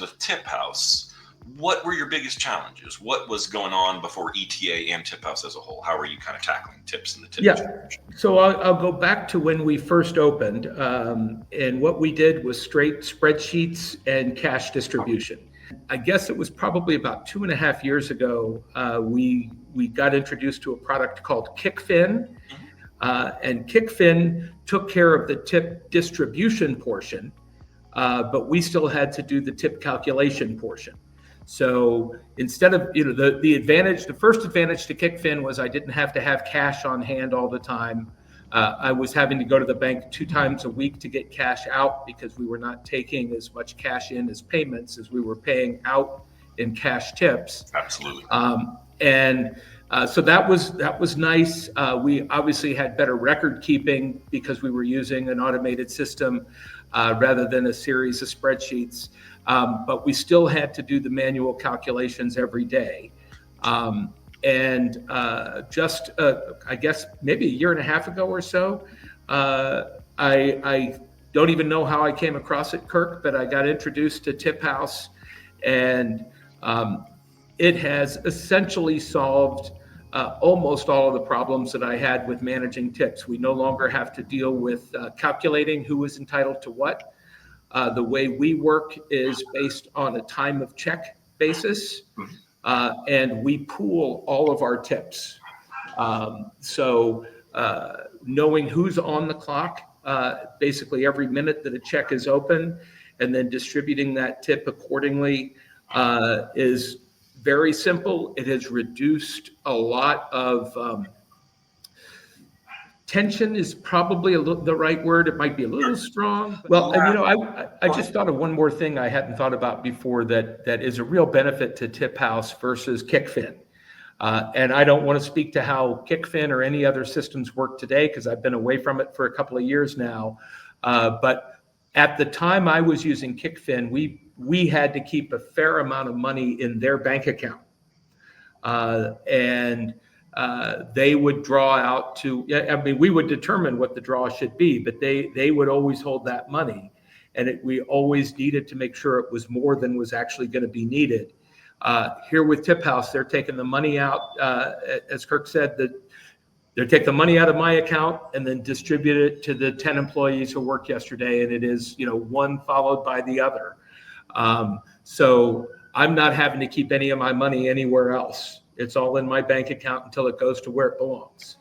times with TipHaus, what were your biggest challenges? What was going on before ETA and TipHaus as a whole? How are you kind of tackling tips in the tip distribution? So I'll go back to when we first opened, and what we did was straight spreadsheets and cash distribution. I guess it was probably about 2.5 years ago, we got introduced to a product called Kickfin, and Kickfin took care of the tip distribution portion, but we still had to do the tip calculation portion. So instead of, the first advantage to Kickfin was I didn't have to have cash on hand all the time. I was having to go to the bank 2 times a week to get cash out because we were not taking as much cash in as payments as we were paying out in cash tips. Absolutely. So that was nice. We obviously had better record keeping because we were using an automated system rather than a series of spreadsheets. But we still had to do the manual calculations every day. I guess maybe 1.5 years ago or so, I don't even know how I came across it, Kirk, but I got introduced to TipHaus, and it has essentially solved almost all of the problems that I had with managing tips. We no longer have to deal with calculating who is entitled to what. The way we work is based on a time of check basis, and we pool all of our tips. So knowing who's on the clock, basically every minute that a check is open, and then distributing that tip accordingly is very simple. It has reduced a lot of tension is probably the right word. It might be a little strong. Well, I just thought of one more thing I hadn't thought about before that is a real benefit to TipHaus versus Kickfin. And I don't want to speak to how Kickfin or any other systems work today because I've been away from it for a couple of years now. But at the time I was using Kickfin, we had to keep a fair amount of money in their bank account. They would draw out to, we would determine what the draw should be, but they would always hold that money. And we always needed to make sure it was more than was actually going to be needed. Here with TipHaus, they're taking the money out, as Kirk said, they take the money out of my account and then distribute it to the 10 employees who worked yesterday. And it is, one followed by the other. So I'm not having to keep any of my money anywhere else. It's all in my bank account until it goes to where it belongs.